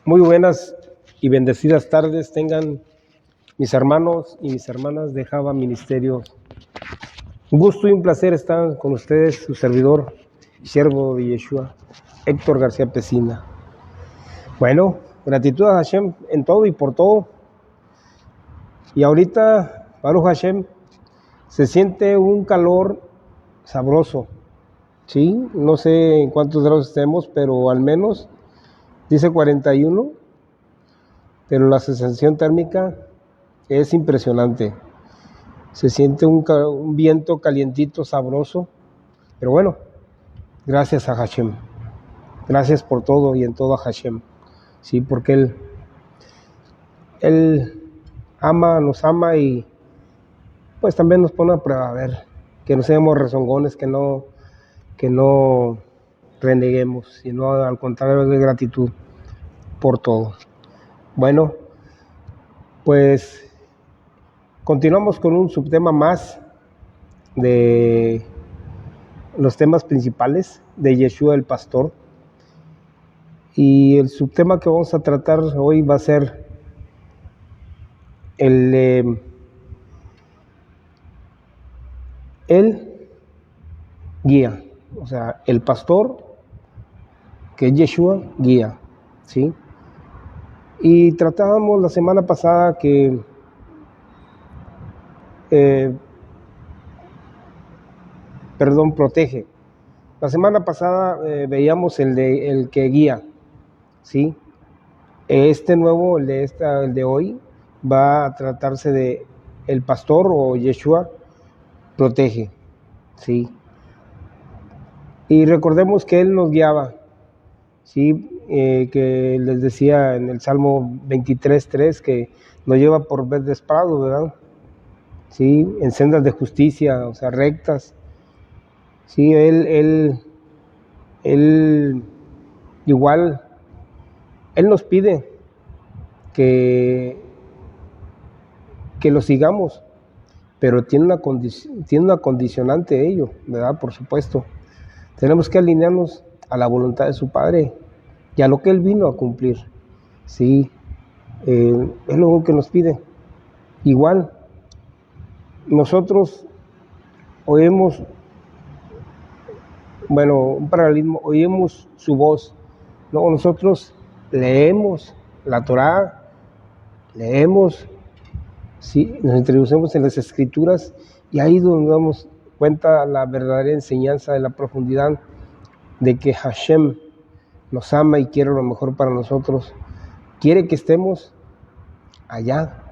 Muy buenas y bendecidas tardes tengan mis hermanos y mis hermanas de Java Ministerios. Un gusto y un placer estar con ustedes, su servidor, siervo de Yeshua, Héctor García Pesina. Bueno, gratitud a Hashem en todo y por todo. Y ahorita, Baruch Hashem, se siente un calor sabroso. Sí, no sé en cuántos grados estemos, pero al menos dice 41, pero la sensación térmica es impresionante. Se siente un viento calientito, sabroso, pero bueno, gracias a Hashem. Gracias por todo y en todo a Hashem. Sí, porque Él nos ama y pues también nos pone a prueba, a ver, que no seamos rezongones, que no reneguemos, sino al contrario de gratitud por todo. Bueno, pues continuamos con un subtema más de los temas principales de Yeshua el Pastor. Y el subtema que vamos a tratar hoy va a ser el guía, o sea, el pastor que es Yeshua guía, ¿sí? Y tratábamos la semana pasada que protege. La semana pasada veíamos el que guía, ¿sí? Este nuevo, el de hoy, va a tratarse de el pastor o Yeshua protege, ¿sí? Y recordemos que Él nos guiaba, ¿sí? Que les decía en el Salmo 23:3 que nos lleva por verdes prados, ¿verdad? ¿Sí? En sendas de justicia, o sea, rectas. Sí, Él igual, Él nos pide que lo sigamos, pero tiene una condicionante ello, ¿verdad? Por supuesto. Tenemos que alinearnos a la voluntad de su Padre y a lo que Él vino a cumplir. Sí, es lo que nos pide. Igual, nosotros oímos, un paralelismo, oímos su voz. No, nosotros leemos la Torá, leemos, sí, nos introducimos en las Escrituras y ahí donde damos cuenta la verdadera enseñanza de la profundidad de que Hashem nos ama y quiere lo mejor para nosotros. Quiere que estemos allá,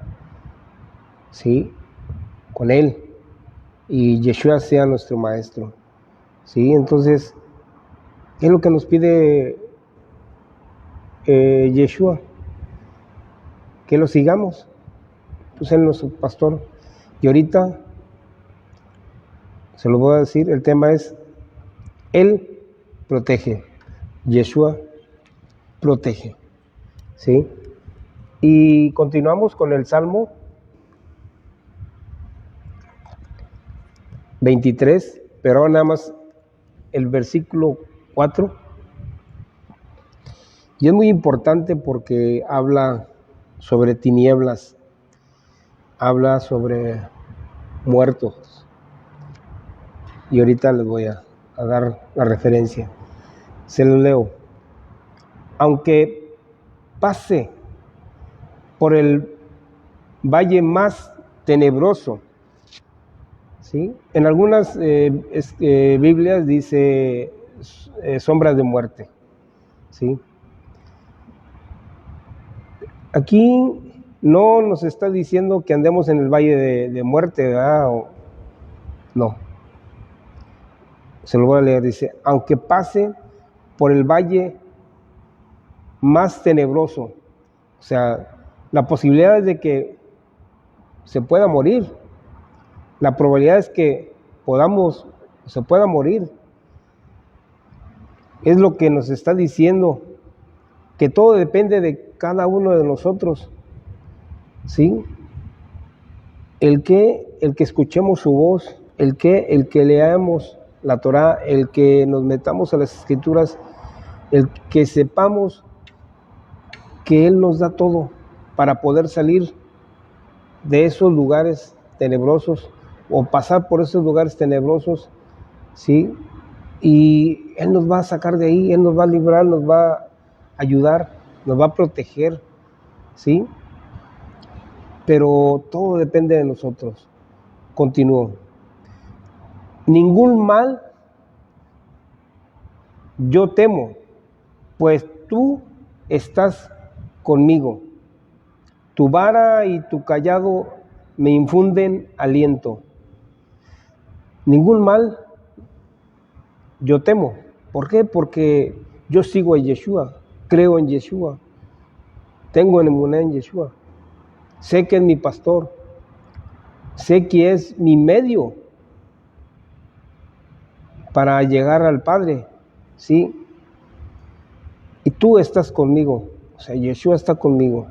¿sí? Con Él y Yeshua sea nuestro maestro, ¿sí? Entonces, ¿qué es lo que nos pide Yeshua? Que lo sigamos, pues Él es nuestro pastor. Y ahorita se lo voy a decir, el tema es Él protege, Yeshua protege, ¿sí? Y continuamos con el Salmo 23, pero ahora nada más el versículo 4. Y es muy importante porque habla sobre tinieblas, habla sobre muertos. Y ahorita les voy a dar la referencia. Se lo leo. Aunque pase por el valle más tenebroso, ¿sí? En algunas Biblias dice sombras de muerte, ¿sí? Aquí no nos está diciendo que andemos en el valle de muerte, ¿verdad? No. Se lo voy a leer, dice, aunque pase por el valle más tenebroso, o sea, la posibilidad es de que se pueda morir, la probabilidad es que se pueda morir, es lo que nos está diciendo, que todo depende de cada uno de nosotros, ¿sí? El que escuchemos su voz, el que leamos la Torá, el que nos metamos a las Escrituras, el que sepamos que Él nos da todo para poder salir de esos lugares tenebrosos o pasar por esos lugares tenebrosos, ¿sí? Y Él nos va a sacar de ahí, Él nos va a librar, nos va a ayudar, nos va a proteger, ¿sí? Pero todo depende de nosotros. Continúo. Ningún mal yo temo, pues tú estás conmigo. Tu vara y tu cayado me infunden aliento. Ningún mal yo temo. ¿Por qué? Porque yo sigo a Yeshua, creo en Yeshua, tengo emuná en Yeshua. Sé que es mi pastor, sé que es mi medio para llegar al Padre, ¿sí? Y tú estás conmigo, o sea, Yeshua está conmigo.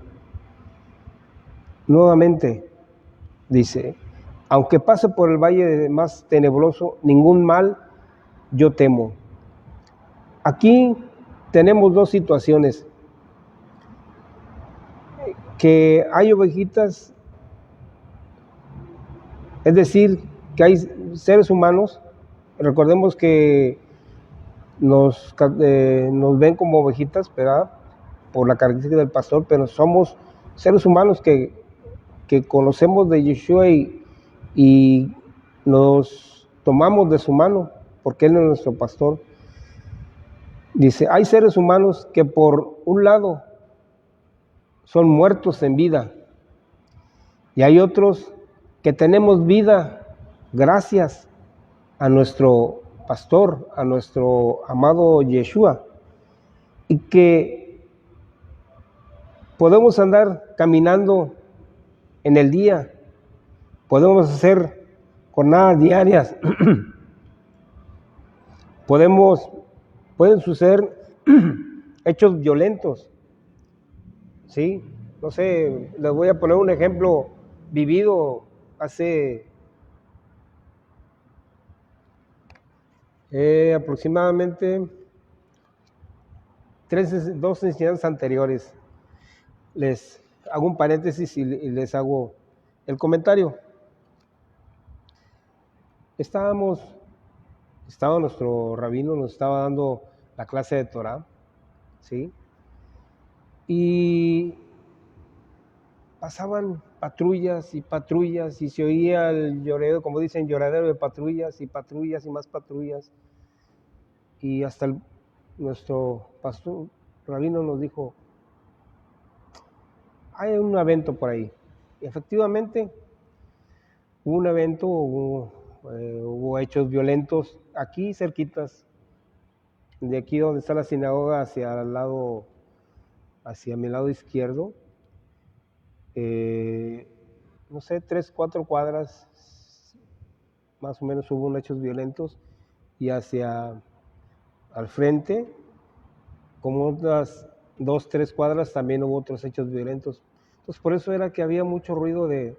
Nuevamente, dice, aunque pase por el valle más tenebroso, ningún mal yo temo. Aquí tenemos dos situaciones, que hay ovejitas, es decir, que hay seres humanos, recordemos que nos ven como ovejitas, ¿verdad? Por la característica del pastor, pero somos seres humanos que conocemos de Yeshua y nos tomamos de su mano, porque Él es nuestro pastor. Dice, hay seres humanos que por un lado son muertos en vida, y hay otros que tenemos vida gracias a nuestro pastor, a nuestro amado Yeshua, y que podemos andar caminando en el día, podemos hacer jornadas diarias, pueden suceder hechos violentos, ¿sí? No sé, les voy a poner un ejemplo vivido hace aproximadamente dos enseñanzas anteriores. Les hago un paréntesis y les hago el comentario. Estaba nuestro rabino, nos estaba dando la clase de Torah, ¿sí? Y pasaban patrullas y se oía el llorero, como dicen, lloradero de patrullas y más patrullas. Y hasta nuestro pastor rabino nos dijo, hay un evento por ahí. Y efectivamente, hubo un evento, hubo hechos violentos aquí cerquitas, de aquí donde está la sinagoga hacia mi lado izquierdo, no sé, 3, 4 cuadras, más o menos hubo unos hechos violentos, y hacia al frente, como otras 2, 3 cuadras, también hubo otros hechos violentos. Entonces, por eso era que había mucho ruido de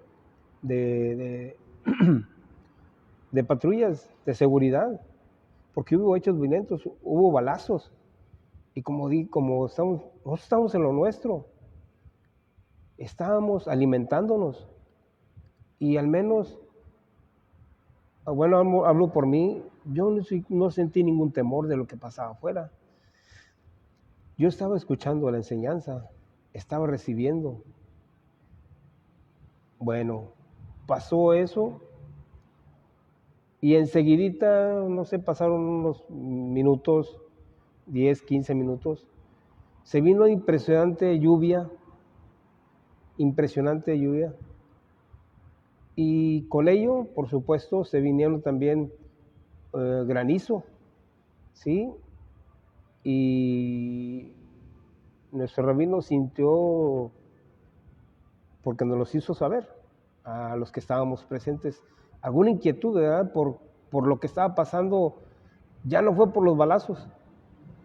patrullas de seguridad, porque hubo hechos violentos, hubo balazos, y nosotros estamos en lo nuestro, estábamos alimentándonos, y al menos, bueno, hablo por mí, yo no sentí ningún temor de lo que pasaba afuera. Yo estaba escuchando la enseñanza, estaba recibiendo. Bueno, pasó eso, y enseguidita, no sé, pasaron unos minutos, 10, 15 minutos, se vino impresionante lluvia, y con ello, por supuesto, se vinieron también granizo, ¿sí? Y nuestro rabino sintió, porque nos los hizo saber, a los que estábamos presentes, alguna inquietud, ¿verdad? Por lo que estaba pasando, ya no fue por los balazos,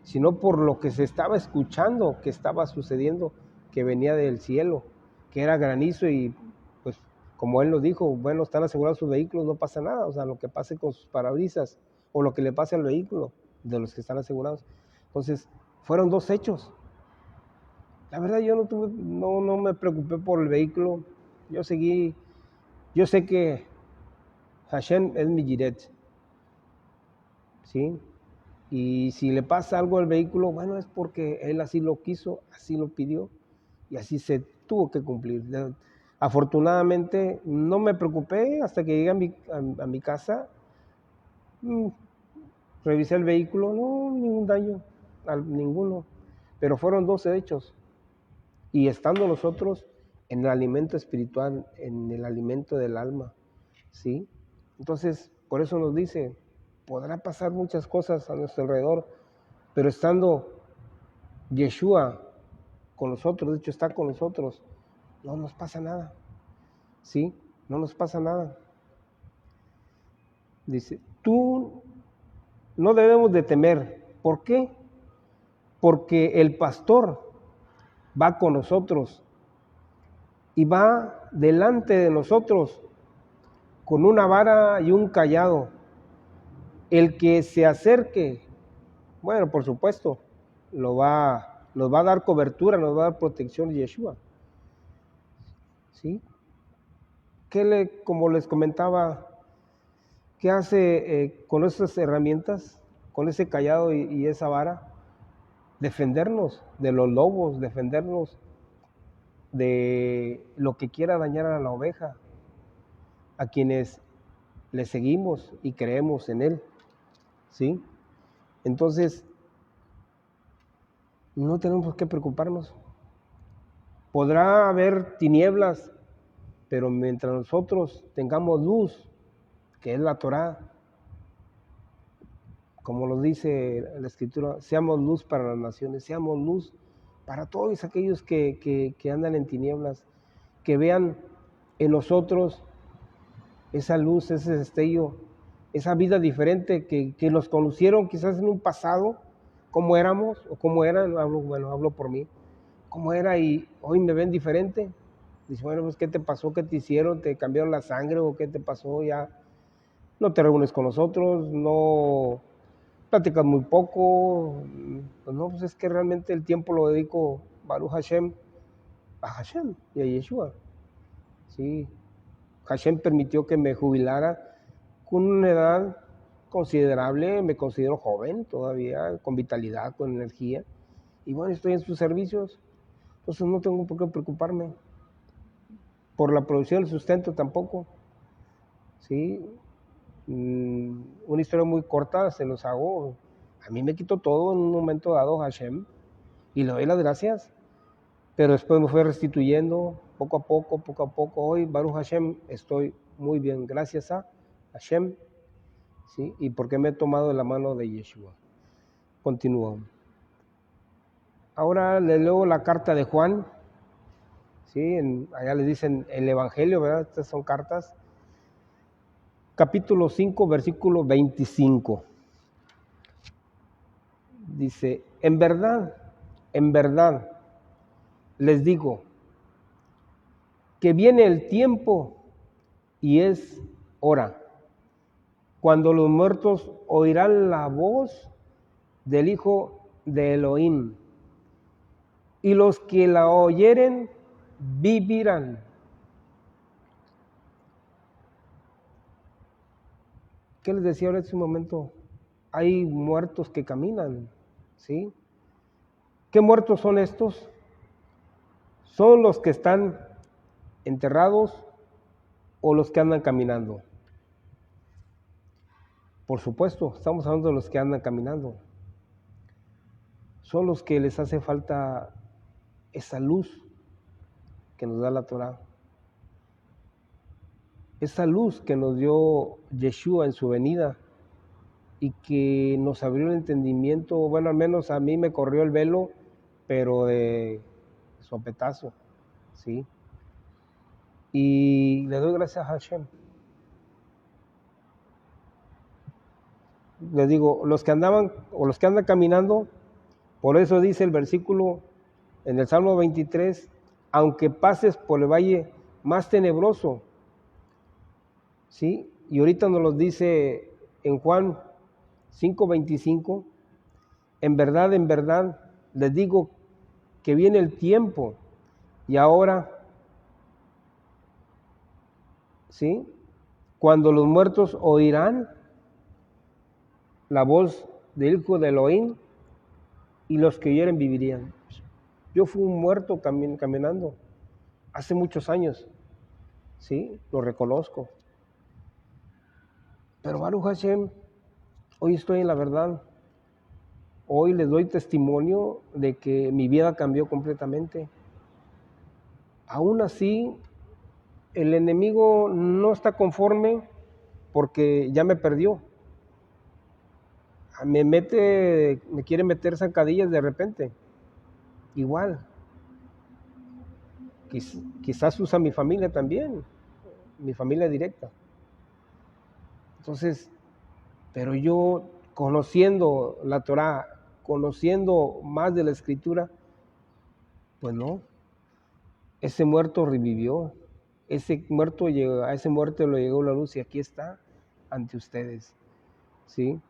sino por lo que se estaba escuchando, que estaba sucediendo, que venía del cielo, que era granizo, y pues como él nos dijo, bueno, están asegurados sus vehículos, no pasa nada, o sea, lo que pase con sus parabrisas o lo que le pase al vehículo de los que están asegurados. Entonces, fueron dos hechos. La verdad yo no me preocupé por el vehículo. Yo sé que Hashem es mi Jiret, ¿sí? Y si le pasa algo al vehículo, bueno, es porque él así lo quiso, así lo pidió y así se tuvo que cumplir. Afortunadamente no me preocupé hasta que llegué a mi casa. Revisé el vehículo, no, ningún daño, ninguno. Pero fueron 12 hechos. Y estando nosotros en el alimento espiritual, en el alimento del alma, ¿sí? Entonces, por eso nos dice, podrá pasar muchas cosas a nuestro alrededor, pero estando Yeshua con nosotros, de hecho está con nosotros, no nos pasa nada, ¿sí? No nos pasa nada. Dice, tú no debemos de temer. ¿Por qué? Porque el pastor va con nosotros y va delante de nosotros con una vara y un cayado. El que se acerque, bueno, por supuesto, nos va a dar cobertura, nos va a dar protección Yeshua. ¿Sí? Como les comentaba, ¿qué hace con esas herramientas, con ese cayado y esa vara? Defendernos de los lobos, defendernos de lo que quiera dañar a la oveja, a quienes le seguimos y creemos en él, ¿sí? Entonces, no tenemos por qué preocuparnos. Podrá haber tinieblas, pero mientras nosotros tengamos luz, que es la Torá, como lo dice la Escritura, seamos luz para las naciones, seamos luz para todos aquellos que andan en tinieblas, que vean en nosotros esa luz, ese destello, esa vida diferente, que nos conocieron quizás en un pasado, cómo éramos o cómo eran, hablo por mí, cómo era y hoy me ven diferente. Dice, bueno, pues ¿qué te pasó? ¿Qué te hicieron? ¿Te cambiaron la sangre o qué te pasó? Ya no te reúnes con nosotros, no platicas muy poco. Pues no, pues es que realmente el tiempo lo dedico, Baruch Hashem, a Hashem y a Yeshua. Sí, Hashem permitió que me jubilara con una edad considerable, me considero joven todavía, con vitalidad, con energía. Y bueno, estoy en sus servicios, entonces no tengo por qué preocuparme. Por la producción del sustento tampoco. ¿Sí? Una historia muy corta, se los hago. A mí me quitó todo en un momento dado Hashem y le doy las gracias. Pero después me fue restituyendo poco a poco. Hoy, Baruch Hashem, estoy muy bien, gracias a Hashem, ¿sí? Y porque me he tomado de la mano de Yeshua. Continúo. Ahora le leo la carta de Juan, ¿sí? Allá le dicen el Evangelio, ¿verdad? Estas son cartas. Capítulo 5, versículo 25. Dice, en verdad, les digo, que viene el tiempo y es hora, cuando los muertos oirán la voz del Hijo de Elohim, y los que la oyeren vivirán. ¿Qué les decía ahora en ese momento? Hay muertos que caminan, ¿sí? ¿Qué muertos son estos? Son los que están enterrados o los que andan caminando. Por supuesto, estamos hablando de los que andan caminando. Son los que les hace falta esa luz que nos da la Torá. Esa luz que nos dio Yeshua en su venida y que nos abrió el entendimiento. Bueno, al menos a mí me corrió el velo, pero de sopetazo, ¿sí? Y le doy gracias a Hashem. Les digo, los que andaban o los que andan caminando, por eso dice el versículo en el Salmo 23, aunque pases por el valle más tenebroso, ¿sí? Y ahorita nos lo dice en Juan 5:25, en verdad, les digo que viene el tiempo y ahora, ¿sí? Cuando los muertos oirán la voz del Hijo de Elohim y los que oyeren vivirían. Yo fui un muerto caminando hace muchos años, ¿sí? Lo reconozco. Pero Baruch Hashem, hoy estoy en la verdad. Hoy les doy testimonio de que mi vida cambió completamente. Aún así, el enemigo no está conforme porque ya me perdió. Me quiere meter zancadillas de repente. Igual. Quizás usa mi familia también, mi familia directa. Entonces, pero yo conociendo la Torah, conociendo más de la Escritura, pues no, ese muerto revivió, a ese muerto le llegó la luz y aquí está ante ustedes, ¿sí?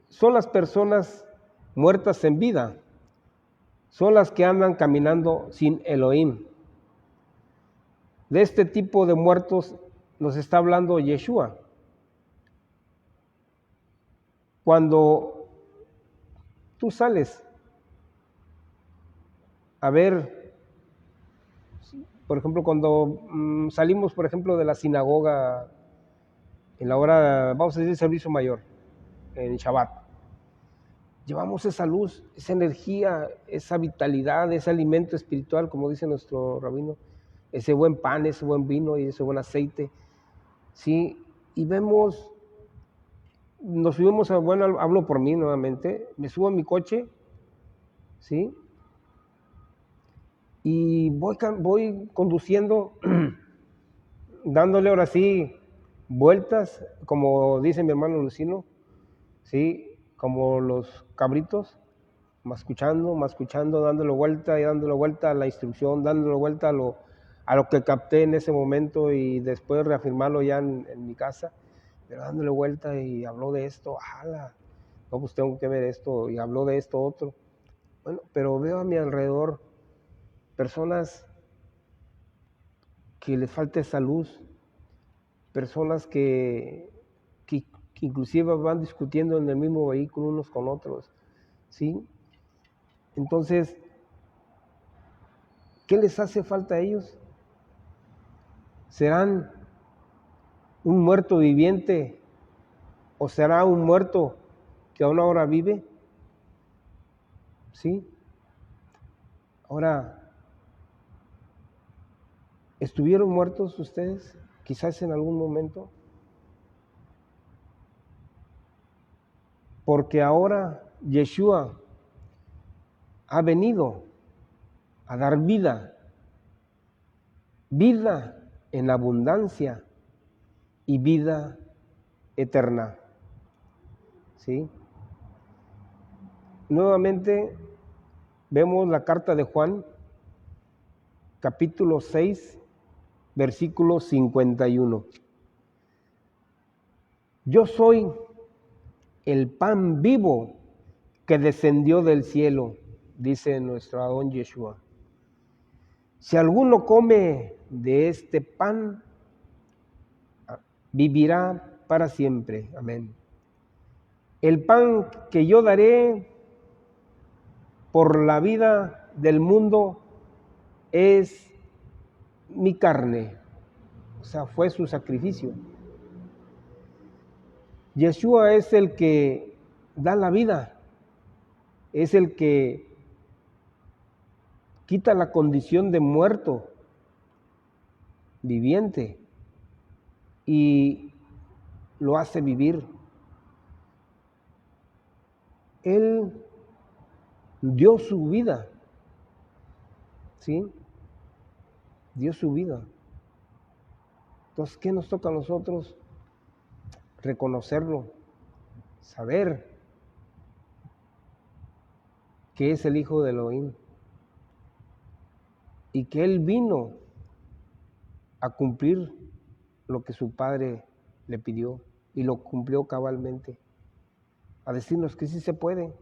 Son las personas muertas en vida, son las que andan caminando sin Elohim. De este tipo de muertos nos está hablando Yeshua. Cuando tú sales a ver, por ejemplo, cuando salimos, por ejemplo, de la sinagoga en la hora, vamos a decir, servicio mayor, en Shabbat, llevamos esa luz, esa energía, esa vitalidad, ese alimento espiritual, como dice nuestro rabino, ese buen pan, ese buen vino y ese buen aceite, ¿sí? Y vemos, nos subimos a, bueno, hablo por mí nuevamente, me subo a mi coche, ¿sí? Y voy conduciendo, dándole ahora sí vueltas, como dice mi hermano Lucino, ¿sí? Como los cabritos, más escuchando, dándole vuelta y dándole vuelta a la instrucción, dándole vuelta a lo que capté en ese momento y después reafirmarlo ya en mi casa, pero dándole vuelta y habló de esto, ¡hala! No, pues tengo que ver esto, y habló de esto otro. Bueno, pero veo a mi alrededor personas que les falta esa luz, personas que inclusive van discutiendo en el mismo vehículo unos con otros, ¿sí? Entonces, ¿qué les hace falta a ellos? ¿Serán un muerto viviente o será un muerto que aún ahora vive? ¿Sí? Ahora, ¿estuvieron muertos ustedes? Quizás en algún momento. Porque ahora Yeshua ha venido a dar vida, vida en abundancia y vida eterna. ¿Sí? Nuevamente vemos la carta de Juan, capítulo 6, versículo 51. Yo soy el pan vivo que descendió del cielo, dice nuestro Adón Yeshua. Si alguno come de este pan, vivirá para siempre. Amén. El pan que yo daré por la vida del mundo es mi carne. O sea, fue su sacrificio. Yeshua es el que da la vida, es el que quita la condición de muerto, viviente, y lo hace vivir. Él dio su vida, ¿sí? Dio su vida. Entonces, ¿qué nos toca a nosotros? Reconocerlo, saber que es el Hijo de Elohim y que Él vino a cumplir lo que su Padre le pidió y lo cumplió cabalmente, a decirnos que sí se puede,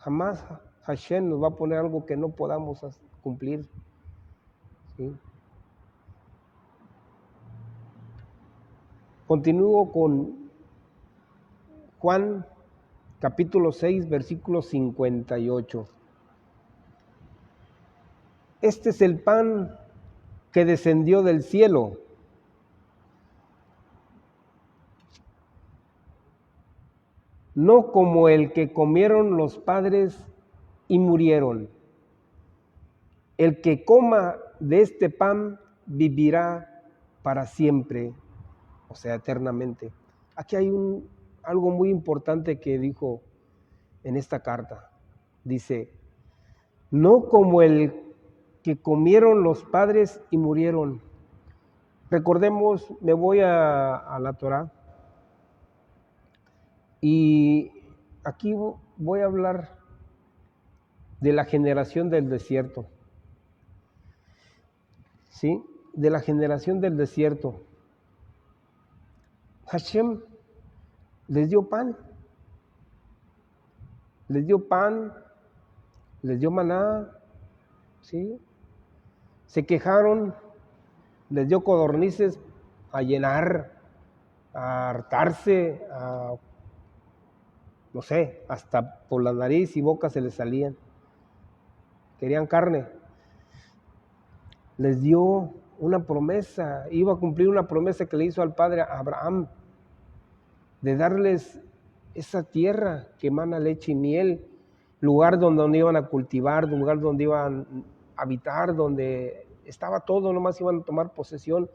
Jamás Hashem nos va a poner algo que no podamos cumplir. ¿Sí? Continúo con Juan capítulo 6, versículo 58. Este es el pan que descendió del cielo. No como el que comieron los padres y murieron. El que coma de este pan vivirá para siempre, o sea, eternamente. Aquí hay algo muy importante que dijo en esta carta. Dice, no como el que comieron los padres y murieron. Recordemos, me voy a la Torá y aquí voy a hablar de la generación del desierto. ¿Sí? De la generación del desierto. Hashem les dio pan. Les dio pan, les dio maná, ¿sí? Se quejaron, les dio codornices a llenar, a hartarse, no sé, hasta por la nariz y boca se les salían. Querían carne. Les dio una promesa, iba a cumplir una promesa que le hizo al padre Abraham, de darles esa tierra que emana leche y miel, lugar donde iban a cultivar, lugar donde iban a habitar, donde estaba todo, nomás iban a tomar posesión.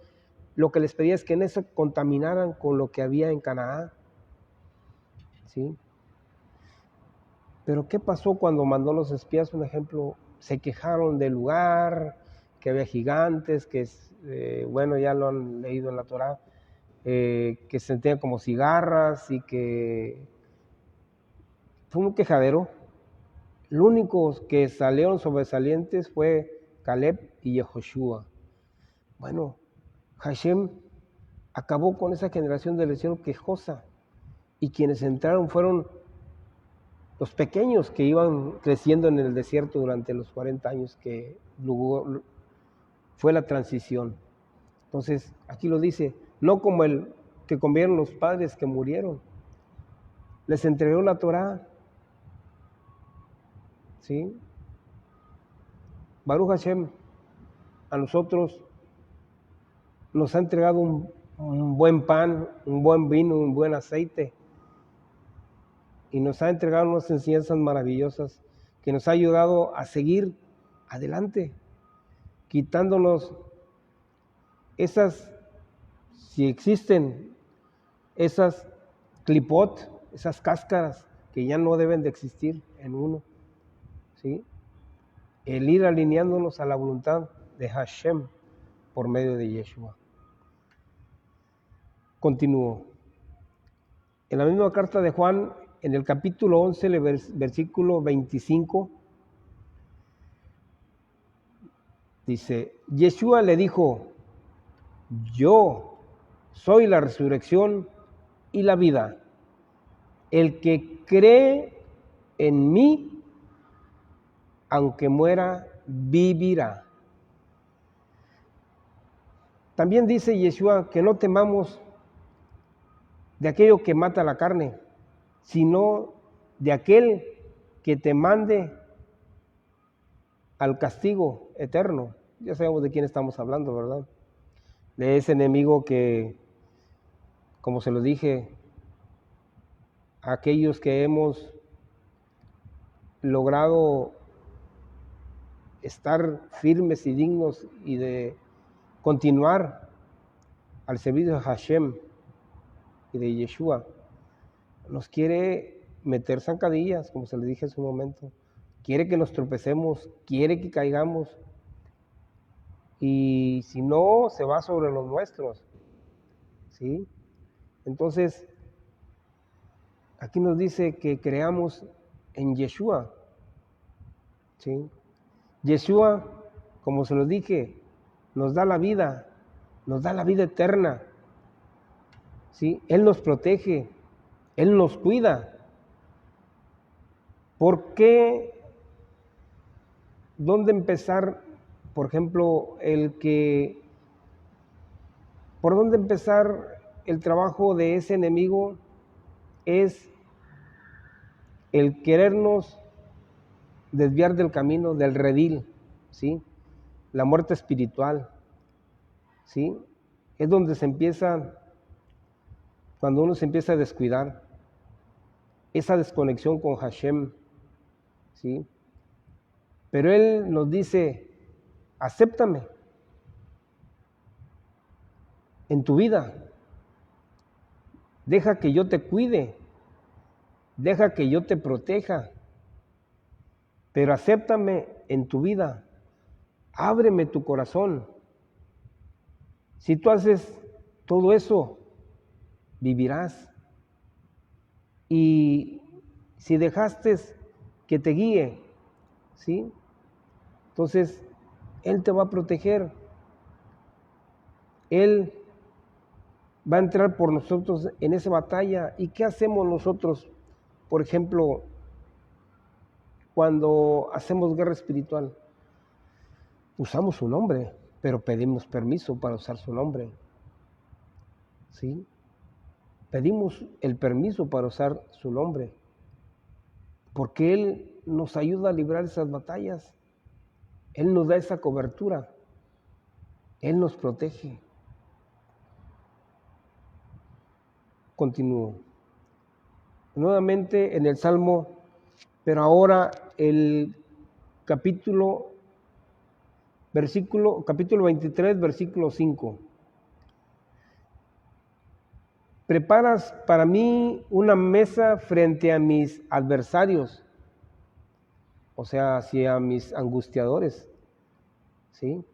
Lo que les pedía es que no se contaminaran con lo que había en Canaán. ¿Sí? Pero ¿qué pasó cuando mandó los espías? Un ejemplo, se quejaron del lugar, que había gigantes, que bueno, ya lo han leído en la Torá, que se sentían como cigarras y que fue un quejadero. Los únicos que salieron sobresalientes fue Caleb y Yehoshua. Bueno, Hashem acabó con esa generación del desierto quejosa y quienes entraron fueron los pequeños que iban creciendo en el desierto durante los 40 años que fue la transición. Entonces, aquí lo dice, no como el que comieron los padres que murieron. Les entregó la Torá. ¿Sí? Baruch Hashem, a nosotros nos ha entregado un buen pan, un buen vino, un buen aceite. Y nos ha entregado unas enseñanzas maravillosas que nos ha ayudado a seguir adelante, quitándonos esas, si existen, esas clipot, esas cáscaras que ya no deben de existir en uno. ¿Sí? El ir alineándonos a la voluntad de Hashem por medio de Yeshua. Continúo. En la misma carta de Juan, en el capítulo 11, versículo 25, dice, Yeshua le dijo, yo soy la resurrección y la vida. El que cree en mí, aunque muera, vivirá. También dice Yeshua que no temamos de aquello que mata la carne, sino de aquel que te mande al castigo eterno. Ya sabemos de quién estamos hablando, ¿verdad? De ese enemigo que, como se lo dije, aquellos que hemos logrado estar firmes y dignos y de continuar al servicio de Hashem y de Yeshua, nos quiere meter zancadillas, como se le dije en su momento, quiere que nos tropecemos, quiere que caigamos, y si no, se va sobre los nuestros, ¿sí? Entonces, aquí nos dice que creamos en Yeshua, ¿sí? Yeshua, como se lo dije, nos da la vida eterna, ¿sí? Él nos protege, Él nos cuida. ¿Por qué? ¿Dónde empezar? Por ejemplo, ¿por dónde empezar el trabajo de ese enemigo? Es el querernos desviar del camino, del redil, ¿sí? La muerte espiritual, ¿sí? Es donde se empieza, cuando uno se empieza a descuidar, esa desconexión con Hashem, ¿sí? Pero Él nos dice, acéptame en tu vida, deja que yo te cuide, deja que yo te proteja, pero acéptame en tu vida, ábreme tu corazón. Si tú haces todo eso, vivirás. Y si dejaste que te guíe, ¿sí? Entonces, Él te va a proteger. Él va a entrar por nosotros en esa batalla. ¿Y qué hacemos nosotros? Por ejemplo, cuando hacemos guerra espiritual, usamos su nombre, pero pedimos permiso para usar su nombre, ¿sí? Pedimos el permiso para usar su nombre, porque Él nos ayuda a librar esas batallas. Él nos da esa cobertura. Él nos protege. Continúo. Nuevamente en el Salmo, pero ahora el capítulo 23, versículo 5. Preparas para mí una mesa frente a mis adversarios, o sea, hacia mis angustiadores, ¿sí?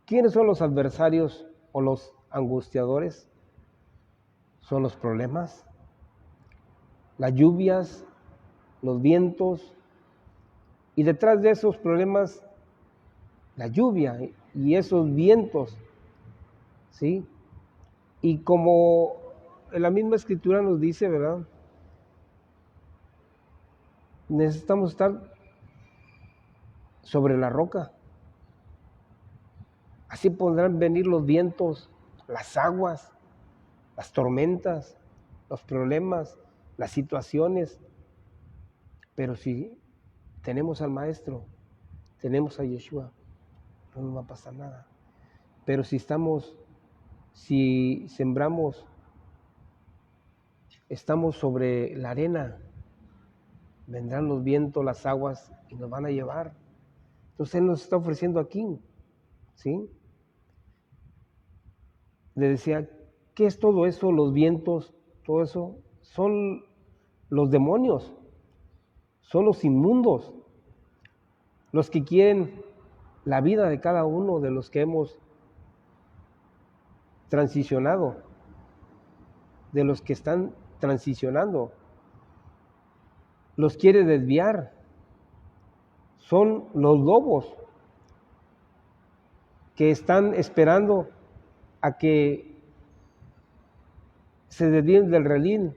¿Quiénes son los adversarios o los angustiadores? Son los problemas, las lluvias, los vientos, y detrás de esos problemas, la lluvia y esos vientos, ¿sí? Y como la misma escritura nos dice, ¿verdad? Necesitamos estar sobre la roca. Así podrán venir los vientos, las aguas, las tormentas, los problemas, las situaciones. Pero si tenemos al Maestro, tenemos a Yeshua, no nos va a pasar nada. Pero si sembramos, estamos sobre la arena, vendrán los vientos, las aguas y nos van a llevar. Entonces Él nos está ofreciendo aquí, ¿sí? Le decía, ¿qué es todo eso? Los vientos, todo eso, son los demonios, son los inmundos, los que quieren la vida de cada uno de los que hemos transicionado, de los que están transicionando, los quiere desviar. Son los lobos que están esperando a que se desvíen del redil.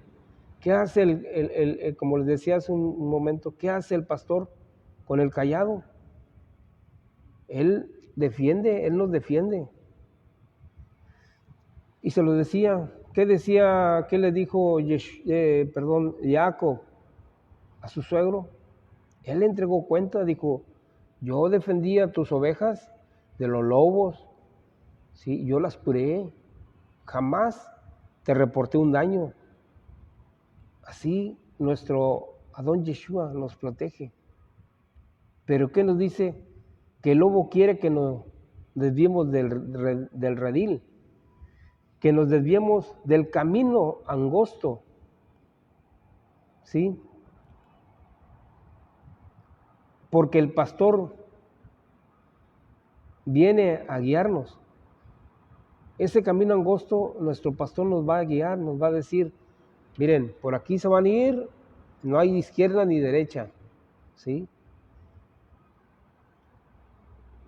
¿Qué hace como les decía hace un momento, qué hace el pastor con el cayado? Él defiende, Él nos defiende. Y se lo decía, ¿qué le dijo Jacob a su suegro? Él le entregó cuenta, dijo, yo defendía tus ovejas de los lobos, ¿sí? Yo las curé, jamás te reporté un daño. Así nuestro Adón Yeshua nos protege. Pero ¿qué nos dice? Que el lobo quiere que nos desviemos del redil, que nos desviemos del camino angosto, ¿sí? Porque el pastor viene a guiarnos. Ese camino angosto, nuestro pastor nos va a guiar, nos va a decir, miren, por aquí se van a ir, no hay izquierda ni derecha, ¿sí?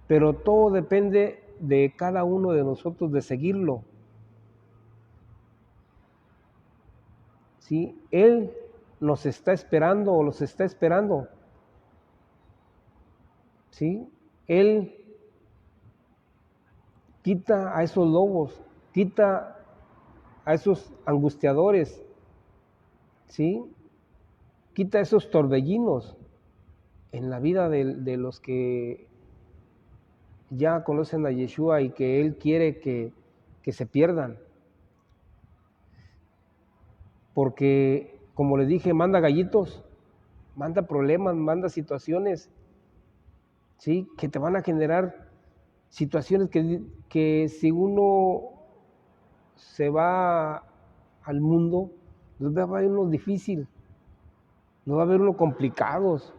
Pero todo depende de cada uno de nosotros de seguirlo, ¿sí? Él nos está esperando o los está esperando. ¿Sí? Él quita a esos lobos, quita a esos angustiadores, ¿sí? Quita esos torbellinos en la vida de los que ya conocen a Yeshua y que Él quiere que se pierdan. Porque, como les dije, manda gallitos, manda problemas, manda situaciones, ¿sí? Que te van a generar situaciones que si uno se va al mundo, los va a ver uno difícil, los va a ver uno complicados,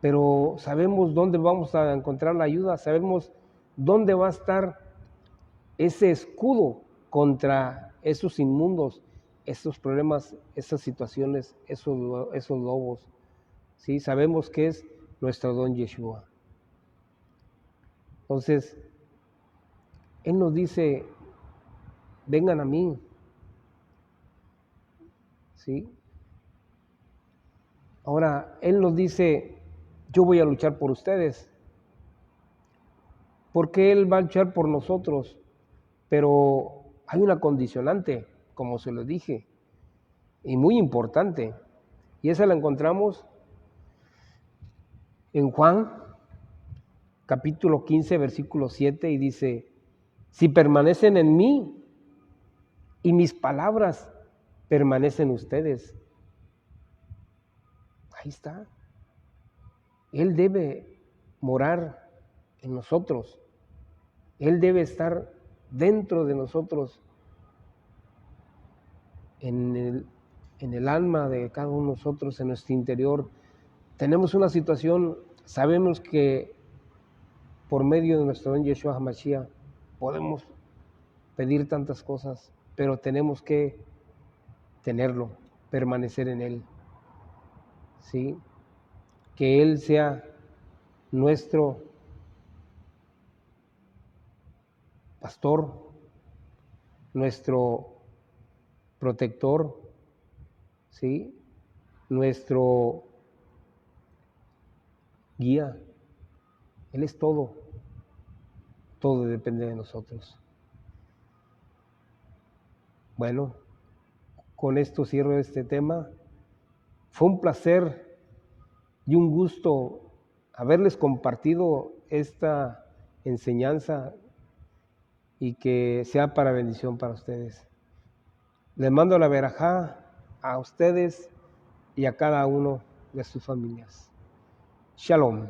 pero sabemos dónde vamos a encontrar la ayuda, sabemos dónde va a estar ese escudo contra esos inmundos, esos problemas, esas situaciones, esos lobos. ¿Sí? Sabemos que es nuestro don Yeshua. Entonces, Él nos dice, vengan a mí. ¿Sí? Ahora, Él nos dice, yo voy a luchar por ustedes. Porque Él va a luchar por nosotros. Pero hay una condicionante, como se lo dije, y muy importante. Y esa la encontramos en Juan, capítulo 15, versículo 7, y dice, si permanecen en mí y mis palabras permanecen ustedes. Ahí está. Él debe morar en nosotros. Él debe estar dentro de nosotros, en el alma de cada uno de nosotros, en nuestro interior. Tenemos una situación, sabemos que por medio de nuestro don Yeshua HaMashiach podemos pedir tantas cosas, pero tenemos que tenerlo, permanecer en Él. ¿Sí? Que Él sea nuestro pastor, nuestro protector, ¿sí? Nuestro guía. Él es todo. Todo depende de nosotros. Bueno, con esto cierro este tema. Fue un placer y un gusto haberles compartido esta enseñanza y que sea para bendición para ustedes. Les mando la verajá a ustedes y a cada uno de sus familias. Shalom.